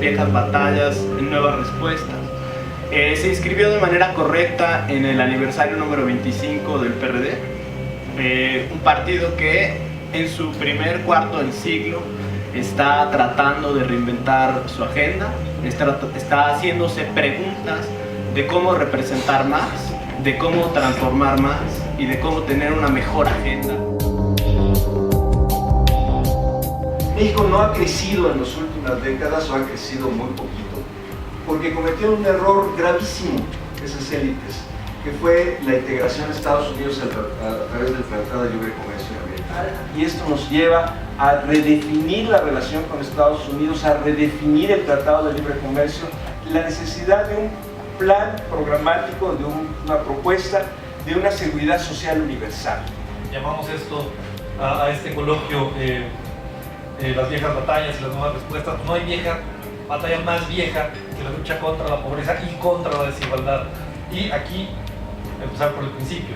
Viejas Batallas y Nuevas Respuestas. Se inscribió de manera correcta en el aniversario número 25 del PRD, un partido que en su primer cuarto del siglo está tratando de reinventar su agenda, está haciéndose preguntas de cómo representar más, de cómo transformar más y de cómo tener una mejor agenda. México no ha crecido en las últimas décadas, o ha crecido muy poquito, porque cometió un error gravísimo esas élites, que fue la integración de Estados Unidos a través del Tratado de Libre Comercio de América. Y esto nos lleva a redefinir la relación con Estados Unidos, a redefinir el Tratado de Libre Comercio, la necesidad de un plan programático, de una propuesta de una seguridad social universal. Llamamos esto a este coloquio las viejas batallas y las nuevas respuestas. No hay batalla más vieja que la lucha contra la pobreza y contra la desigualdad. Y aquí, empezar por el principio,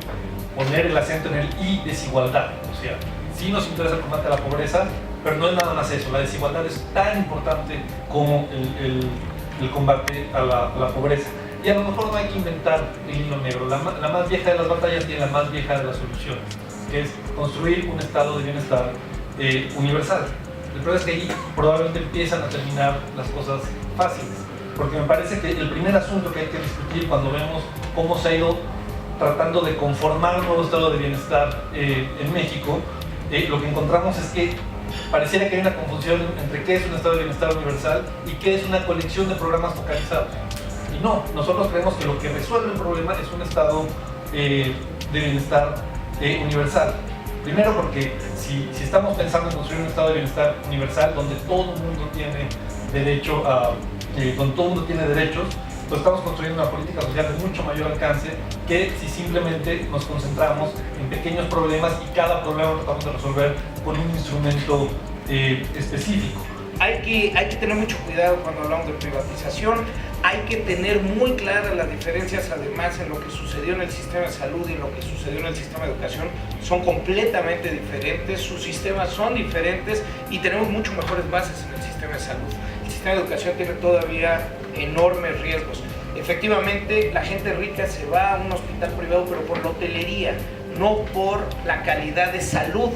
poner el acento en el y desigualdad. O sea, sí nos interesa el combate a la pobreza, pero no es nada más eso. La desigualdad es tan importante como el combate a la pobreza. Y a lo mejor no hay que inventar el hilo negro. La más vieja de las batallas tiene la más vieja de las soluciones, que es construir un estado de bienestar universal. El problema es que ahí probablemente empiezan a terminar las cosas fáciles, porque me parece que el primer asunto que hay que discutir cuando vemos cómo se ha ido tratando de conformar un nuevo estado de bienestar en México, lo que encontramos es que pareciera que hay una confusión entre qué es un estado de bienestar universal y qué es una colección de programas focalizados. Y no, nosotros creemos que lo que resuelve el problema es un estado de bienestar universal. Primero porque si estamos pensando en construir un estado de bienestar universal donde todo el mundo tiene derecho donde todo el mundo tiene derechos, pues estamos construyendo una política social de mucho mayor alcance que si simplemente nos concentramos en pequeños problemas y cada problema lo tratamos de resolver con un instrumento específico. Hay que tener mucho cuidado cuando hablamos de privatización, hay que tener muy claras las diferencias además en lo que sucedió en el sistema de salud y en lo que sucedió en el sistema de educación. Son completamente diferentes, sus sistemas son diferentes y tenemos mucho mejores bases en el sistema de salud. El sistema de educación tiene todavía enormes riesgos. Efectivamente, la gente rica se va a un hospital privado, pero por la hotelería, no por la calidad de salud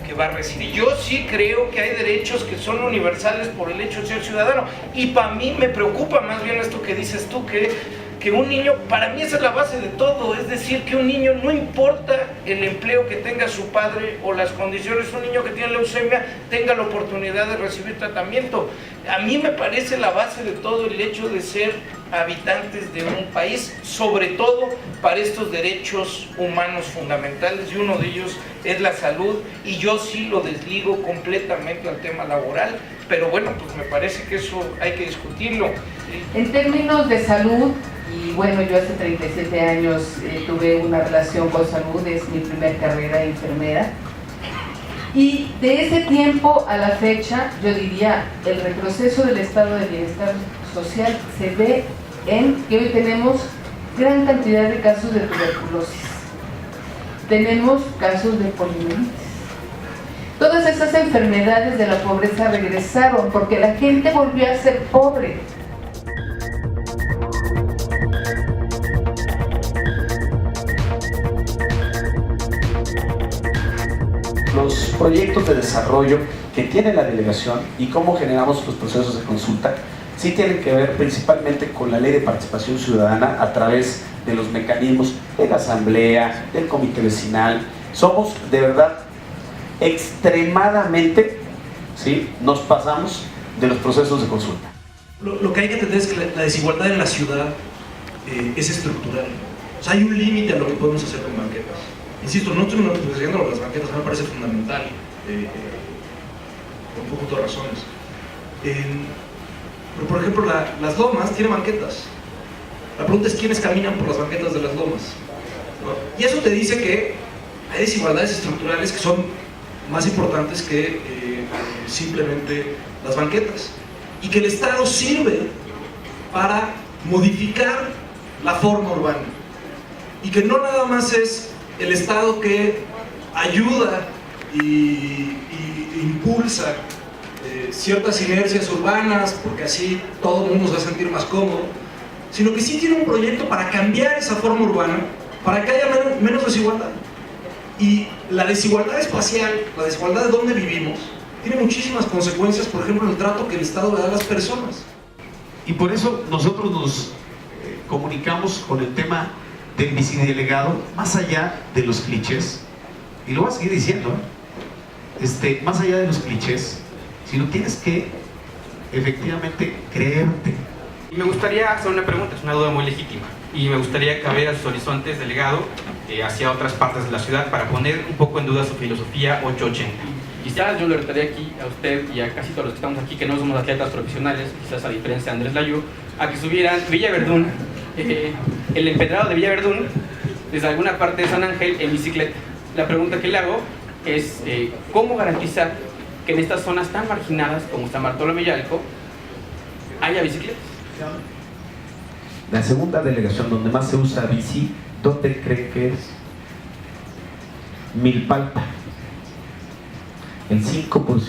que va a recibir. Yo sí creo que hay derechos que son universales por el hecho de ser ciudadano, y para mí me preocupa más bien esto que dices tú, que un niño, para mí esa es la base de todo, es decir, que un niño, no importa el empleo que tenga su padre o las condiciones, un niño que tiene leucemia tenga la oportunidad de recibir tratamiento. A mí me parece la base de todo el hecho de ser habitantes de un país, sobre todo para estos derechos humanos fundamentales, y uno de ellos es la salud, y yo sí lo desligo completamente al tema laboral, pero bueno, pues me parece que eso hay que discutirlo. En términos de salud, y bueno, yo hace 37 años tuve una relación con salud, es mi primer carrera de enfermera, y de ese tiempo a la fecha, yo diría, el retroceso del estado de bienestar social se ve en que hoy tenemos gran cantidad de casos de tuberculosis, tenemos casos de poliomielitis. Todas esas enfermedades de la pobreza regresaron porque la gente volvió a ser pobre. Los proyectos de desarrollo que tiene la delegación y cómo generamos los procesos de consulta sí tienen que ver principalmente con la ley de participación ciudadana a través de los mecanismos de la asamblea, del comité vecinal. Somos de verdad extremadamente, ¿sí?, nos pasamos de los procesos de consulta. Lo que hay que entender es que la desigualdad en la ciudad es estructural. O sea, hay un límite a lo que podemos hacer con banquetas. Insisto, no estoy menospreciando las banquetas, me parece fundamental, por un conjunto de razones. Pero, por ejemplo, las lomas tienen banquetas. La pregunta es quiénes caminan por las banquetas de las lomas, ¿no? Y eso te dice que hay desigualdades estructurales que son más importantes que simplemente las banquetas. Y que el Estado sirve para modificar la forma urbana. Y que no nada más es el Estado que ayuda y impulsa ciertas inercias urbanas, porque así todo el mundo se va a sentir más cómodo, sino que sí tiene un proyecto para cambiar esa forma urbana, para que haya menos desigualdad. Y la desigualdad espacial, la desigualdad de dónde vivimos, tiene muchísimas consecuencias, por ejemplo, en el trato que el Estado le da a las personas. Y por eso nosotros nos comunicamos con el tema del bicidelegado, más allá de los clichés, y lo voy a seguir diciendo, más allá de los clichés, sino tienes que efectivamente creerte. Y me gustaría hacer una pregunta, es una duda muy legítima, y me gustaría que abriera sus horizontes, delegado, hacia otras partes de la ciudad para poner un poco en duda su filosofía 880. Quizás yo le retaría aquí a usted y a casi todos los que estamos aquí, que no somos atletas profesionales, quizás a diferencia de Andrés Layú, a que subieran Villa Verdún, el empedrado de Villa Verdún, desde alguna parte de San Ángel en bicicleta. La pregunta que le hago es, ¿cómo garantizar que en estas zonas tan marginadas como San Bartolomé y Alco haya bicicletas? La segunda delegación donde más se usa bici, ¿dónde cree que es? Milpalta. El 5%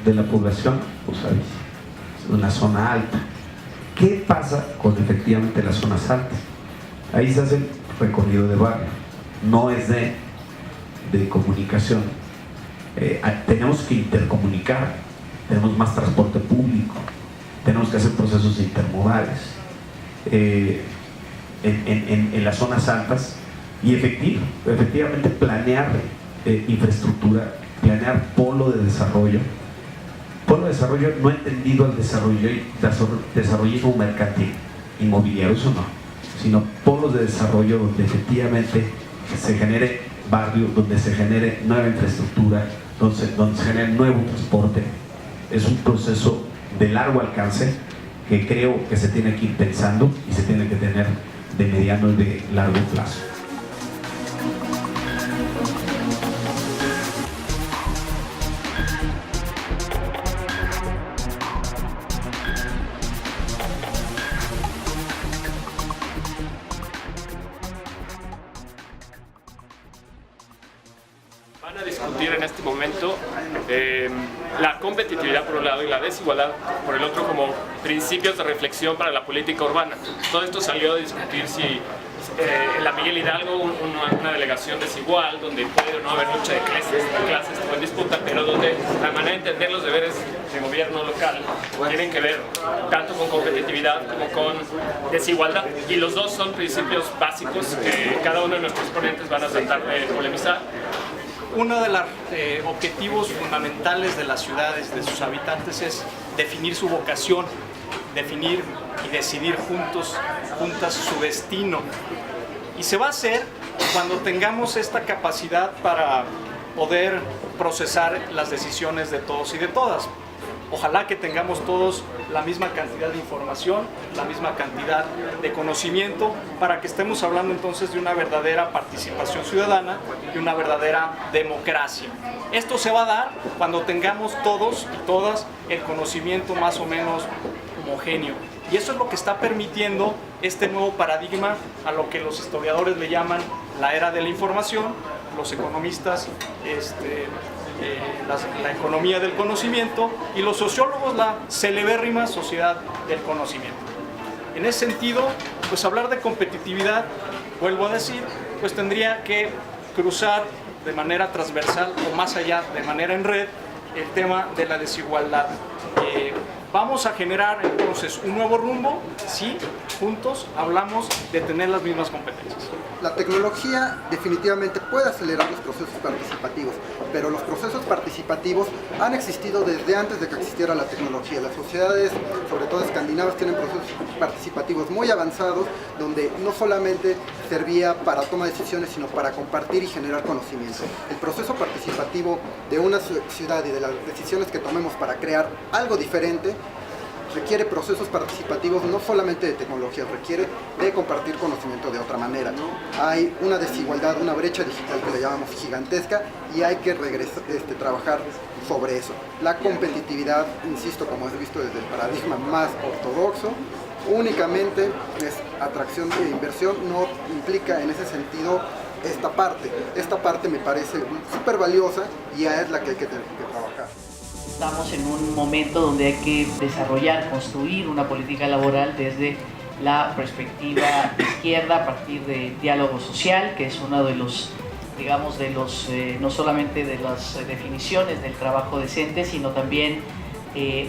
de la población usa bici. Es una zona alta. ¿Qué pasa con efectivamente las zonas altas? Ahí se hace el recorrido de barrio, no es de comunicación. Tenemos que intercomunicar, tenemos más transporte público, tenemos que hacer procesos intermodales en las zonas altas y efectivamente planear infraestructura, planear polo de desarrollo. Polo de desarrollo no entendido al desarrollismo mercantil, inmobiliario, eso no, sino polos de desarrollo donde efectivamente se genere barrio, donde se genere nueva infraestructura, donde se genere nuevo transporte. Es un proceso de largo alcance que creo que se tiene que ir pensando y se tiene que tener de mediano y de largo plazo. Van a discutir en este momento la competitividad por un lado y la desigualdad por el otro como principios de reflexión para la política urbana. Todo esto salió de discutir si en la Miguel Hidalgo una delegación desigual, donde puede o no haber lucha de clases o en disputa, pero donde la manera de entender los deberes de gobierno local tienen que ver tanto con competitividad como con desigualdad. Y los dos son principios básicos que cada uno de nuestros ponentes van a tratar de polemizar. Uno de los objetivos fundamentales de las ciudades, de sus habitantes, es definir su vocación, definir y decidir juntas su destino. Y se va a hacer cuando tengamos esta capacidad para poder procesar las decisiones de todos y de todas. Ojalá que tengamos todos la misma cantidad de información, la misma cantidad de conocimiento, para que estemos hablando entonces de una verdadera participación ciudadana y una verdadera democracia. Esto se va a dar cuando tengamos todos y todas el conocimiento más o menos homogéneo. Y eso es lo que está permitiendo este nuevo paradigma, a lo que los historiadores le llaman la era de la información, los economistas la economía del conocimiento, y los sociólogos la celebérrima sociedad del conocimiento. En ese sentido, pues hablar de competitividad, vuelvo a decir, pues tendría que cruzar de manera transversal o más allá, de manera en red, el tema de la desigualdad. Vamos a generar entonces un nuevo rumbo si juntos hablamos de tener las mismas competencias. La tecnología definitivamente puede acelerar los procesos participativos, pero los procesos participativos han existido desde antes de que existiera la tecnología. Las sociedades, sobre todo escandinavas, tienen procesos participativos muy avanzados, donde no solamente servía para toma de decisiones, sino para compartir y generar conocimiento. El proceso participativo de una ciudad y de las decisiones que tomemos para crear algo diferente requiere procesos participativos no solamente de tecnología, requiere de compartir conocimiento de otra manera. Hay una desigualdad, una brecha digital que le llamamos gigantesca, y hay que trabajar sobre eso. La competitividad, insisto, como he visto desde el paradigma más ortodoxo, únicamente es atracción de inversión, no implica en ese sentido esta parte. Esta parte me parece súper valiosa y es la que hay que trabajar. Estamos en un momento donde hay que desarrollar, construir una política laboral desde la perspectiva de izquierda a partir de diálogo social, que es uno de los, digamos, no solamente de las definiciones del trabajo decente, sino también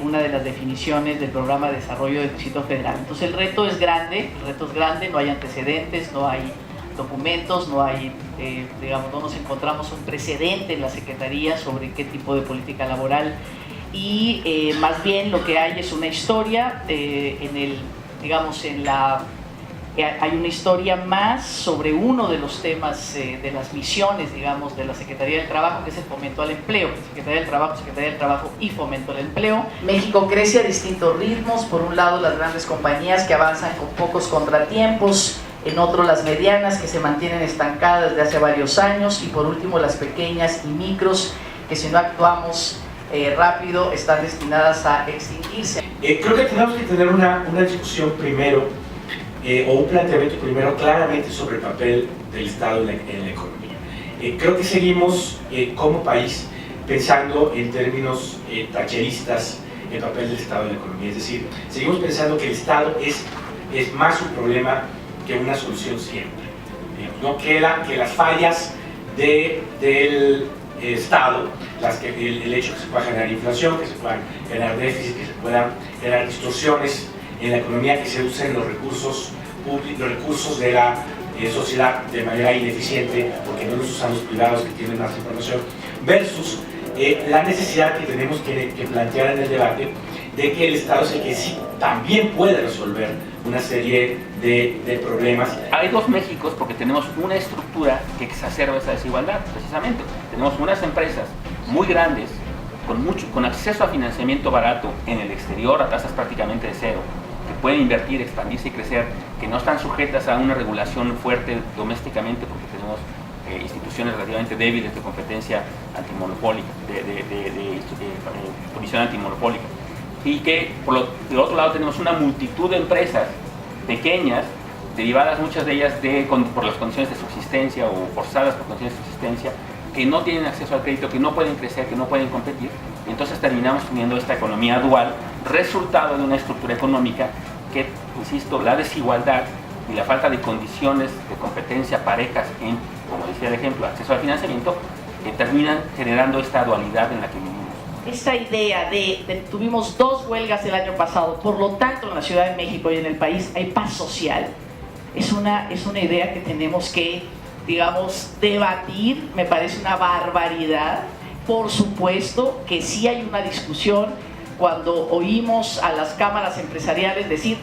una de las definiciones del programa de desarrollo del Distrito Federal. Entonces el reto es grande, no hay antecedentes, no hay documentos, no hay, digamos, no nos encontramos un precedente en la Secretaría sobre qué tipo de política laboral, y más bien lo que hay es una historia hay una historia más sobre uno de los temas de las misiones, digamos, de la Secretaría del Trabajo, que es el fomento al empleo. Secretaría del Trabajo y fomento al empleo. México crece a distintos ritmos. Por un lado, las grandes compañías que avanzan con pocos contratiempos, en otro las medianas que se mantienen estancadas desde hace varios años, y por último las pequeñas y micros que, si no actuamos rápido, están destinadas a extinguirse. Creo que tenemos que tener una discusión primero, o un planteamiento primero claramente sobre el papel del Estado en la economía. Creo que seguimos como país pensando en términos thatcheristas el papel del Estado en la economía, es decir, seguimos pensando que el Estado es más un problema que una solución siempre. No queda que las fallas del Estado, el hecho que se pueda generar inflación, que se puedan generar déficit, que se puedan generar distorsiones en la economía, que se usen los recursos públicos, los recursos de la sociedad de manera ineficiente, porque no los usan los privados que tienen más información, versus la necesidad que tenemos que plantear en el debate de que el Estado es el que sí también puede resolver una serie de problemas. Hay dos Méxicos porque tenemos una estructura que exacerba esa desigualdad, precisamente. Tenemos unas empresas muy grandes, con acceso a financiamiento barato en el exterior a tasas prácticamente de cero, que pueden invertir, expandirse y crecer, que no están sujetas a una regulación fuerte domésticamente porque tenemos instituciones relativamente débiles de competencia antimonopólica, de comisión antimonopólica, y que de otro lado tenemos una multitud de empresas pequeñas, derivadas muchas de ellas por las condiciones de subsistencia o forzadas por condiciones de subsistencia, que no tienen acceso al crédito, que no pueden crecer, que no pueden competir, y entonces terminamos teniendo esta economía dual, resultado de una estructura económica que, insisto, la desigualdad y la falta de condiciones de competencia parejas en, como decía el ejemplo, acceso al financiamiento, que terminan generando esta dualidad en la que vivimos. Esta idea tuvimos 2 huelgas el año pasado, por lo tanto en la Ciudad de México y en el país hay paz social, es una idea que tenemos que, digamos, debatir. Me parece una barbaridad. Por supuesto que sí hay una discusión cuando oímos a las cámaras empresariales decir: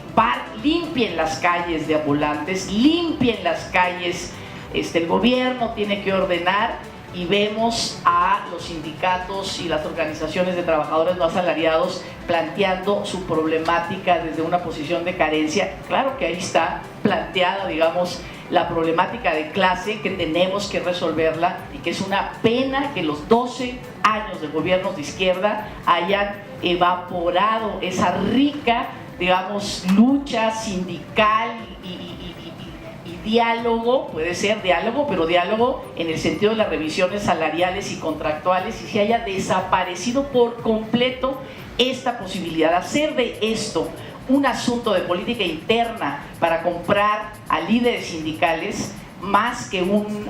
limpien las calles de ambulantes, limpien las calles, el gobierno tiene que ordenar, y vemos a los sindicatos y las organizaciones de trabajadores no asalariados planteando su problemática desde una posición de carencia. Claro que ahí está planteada, digamos, la problemática de clase, que tenemos que resolverla, y que es una pena que los 12 años de gobiernos de izquierda hayan evaporado esa rica, digamos, lucha sindical y diálogo. Puede ser diálogo, pero diálogo en el sentido de las revisiones salariales y contractuales, y se haya desaparecido por completo esta posibilidad de hacer de esto un asunto de política interna para comprar a líderes sindicales, más que un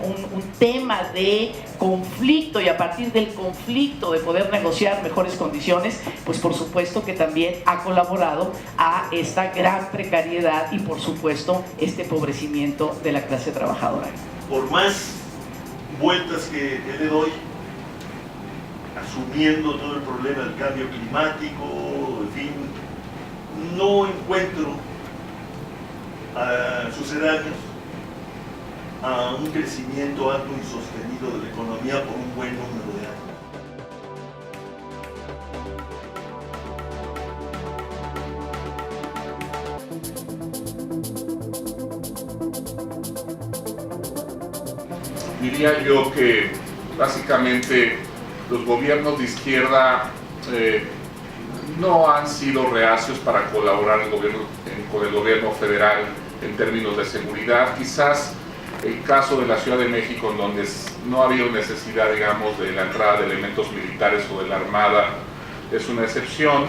tema de conflicto, y a partir del conflicto de poder negociar mejores condiciones, pues por supuesto que también ha colaborado a esta gran precariedad y por supuesto este empobrecimiento de la clase trabajadora. Por más vueltas que le doy, asumiendo todo el problema del cambio climático, en fin, no encuentro sucedáneos a un crecimiento alto y sostenido de la economía por un buen número de años. Diría yo que básicamente los gobiernos de izquierda no han sido reacios para colaborar con el gobierno federal en términos de seguridad. Quizás el caso de la Ciudad de México, en donde no ha habido necesidad, digamos, de la entrada de elementos militares o de la Armada, es una excepción.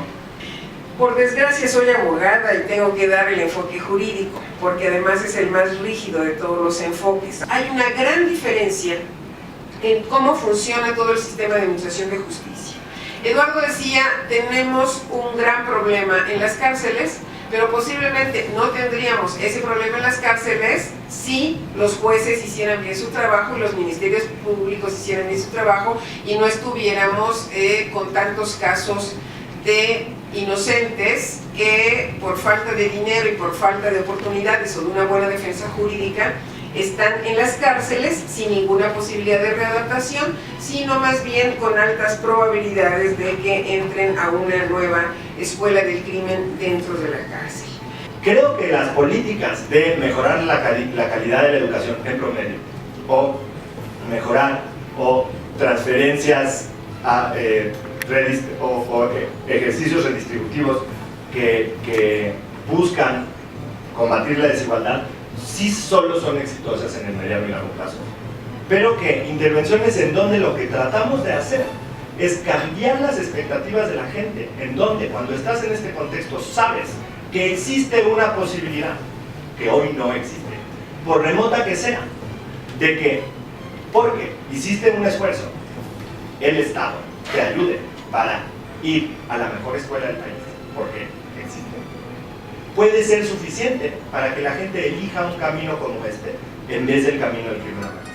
Por desgracia soy abogada y tengo que dar el enfoque jurídico, porque además es el más rígido de todos los enfoques. Hay una gran diferencia en cómo funciona todo el sistema de administración de justicia. Eduardo decía, tenemos un gran problema en las cárceles, pero posiblemente no tendríamos ese problema en las cárceles si los jueces hicieran bien su trabajo y los ministerios públicos hicieran bien su trabajo y no estuviéramos con tantos casos de inocentes que por falta de dinero y por falta de oportunidades o de una buena defensa jurídica están en las cárceles sin ninguna posibilidad de readaptación, sino más bien con altas probabilidades de que entren a una nueva escuela del crimen dentro de la cárcel. Creo que las políticas de mejorar la calidad de la educación en promedio, o mejorar o transferencias a, o ejercicios redistributivos que buscan combatir la desigualdad, sí solo son exitosas en el mediano y largo plazo, pero que intervenciones en donde lo que tratamos de hacer es cambiar las expectativas de la gente, en donde cuando estás en este contexto sabes que existe una posibilidad que hoy no existe, por remota que sea, de que porque hiciste un esfuerzo, el Estado te ayude para ir a la mejor escuela del país, porque existe, puede ser suficiente para que la gente elija un camino como este en vez del camino del crimen organizado.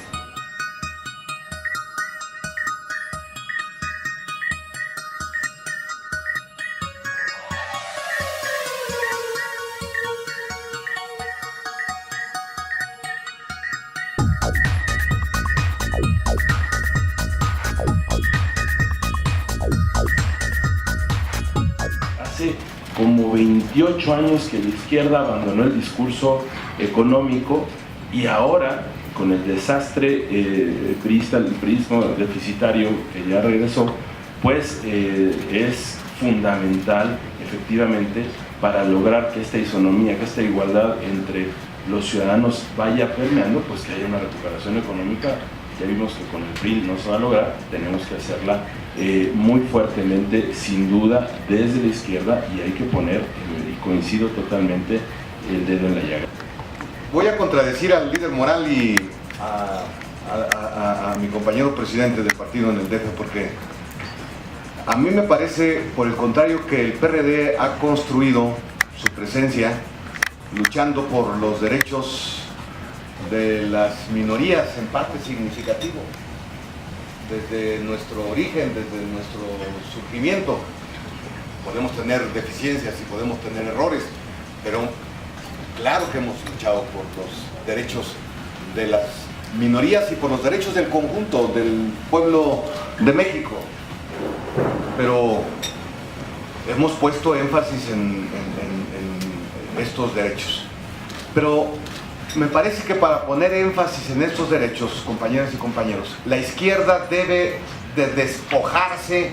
Hace como 28 años que la izquierda abandonó el discurso económico y ahora, con el desastre priista, el prismo deficitario que ya regresó, pues es fundamental, efectivamente, para lograr que esta isonomía, que esta igualdad entre los ciudadanos vaya permeando, pues que haya una recuperación económica. Ya vimos que con el PRI no se va a lograr, tenemos que hacerla muy fuertemente, sin duda, desde la izquierda, y hay que poner, y coincido totalmente, el dedo en la llaga. Voy a contradecir al líder moral y a mi compañero presidente del partido en el DF, porque a mí me parece, por el contrario, que el PRD ha construido su presencia luchando por los derechos de las minorías en parte significativo, desde nuestro origen, desde nuestro surgimiento. Podemos tener deficiencias y podemos tener errores, pero claro que hemos luchado por los derechos de las minorías y por los derechos del conjunto del pueblo de México, pero hemos puesto énfasis en estos derechos. Pero me parece que para poner énfasis en estos derechos, compañeras y compañeros, la izquierda debe de despojarse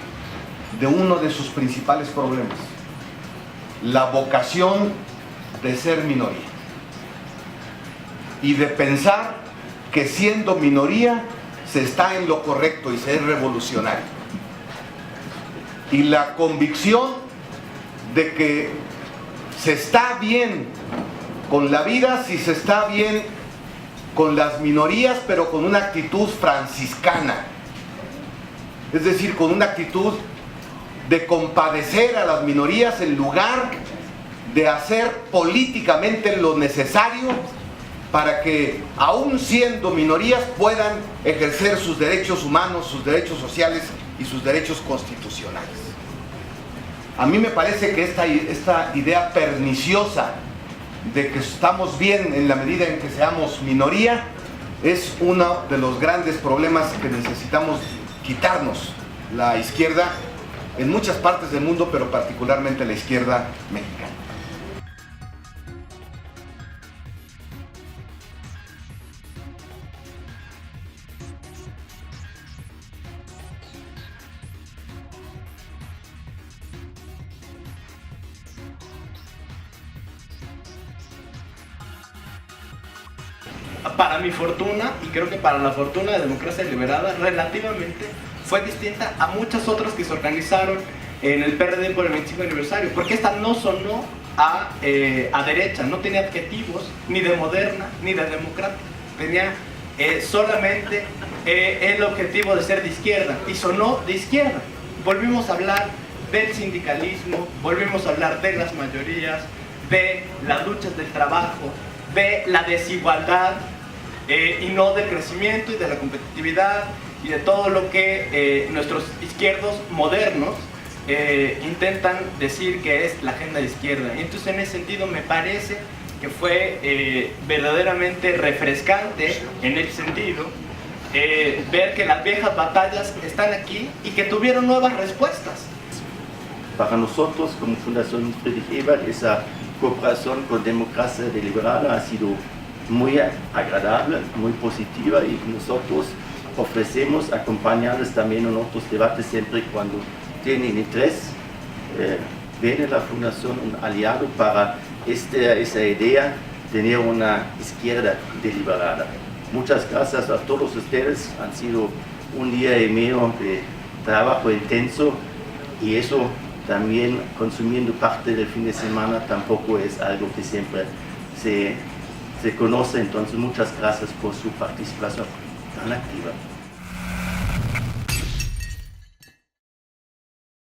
de uno de sus principales problemas: la vocación de ser minoría, y de pensar que siendo minoría se está en lo correcto y ser revolucionario, y la convicción de que se está bien con la vida si se está bien con las minorías, pero con una actitud franciscana, es decir, con una actitud de compadecer a las minorías en lugar de hacer políticamente lo necesario para que, aún siendo minorías, puedan ejercer sus derechos humanos, sus derechos sociales y sus derechos constitucionales. A mí me parece que esta idea perniciosa de que estamos bien en la medida en que seamos minoría es uno de los grandes problemas que necesitamos quitarnos la izquierda en muchas partes del mundo, pero particularmente la izquierda mexicana. Para mi fortuna, y creo que para la fortuna de Democracia Liberada, relativamente fue distinta a muchas otras que se organizaron en el PRD por el 25 aniversario, porque esta no sonó a derecha, no tenía adjetivos ni de moderna ni de democrática, tenía solamente el objetivo de ser de izquierda, y sonó de izquierda. Volvimos a hablar del sindicalismo, volvimos a hablar de las mayorías, de las luchas del trabajo, de la desigualdad, y no del crecimiento y de la competitividad y de todo lo que nuestros izquierdos modernos intentan decir que es la agenda de izquierda. Y entonces, en ese sentido, me parece que fue verdaderamente refrescante en ese sentido ver que las viejas batallas están aquí y que tuvieron nuevas respuestas. Para nosotros, como Fundación Friedrich Ebert, esa cooperación con Democracia Deliberada ha sido muy agradable, muy positiva, y nosotros ofrecemos acompañarles también en otros debates siempre cuando tienen interés. Ven en la Fundación un aliado para esa idea de tener una izquierda deliberada. Muchas gracias a todos ustedes, han sido un día y medio de trabajo intenso, y eso también consumiendo parte del fin de semana tampoco es algo que siempre se conoce. Entonces, muchas gracias por su participación tan activa.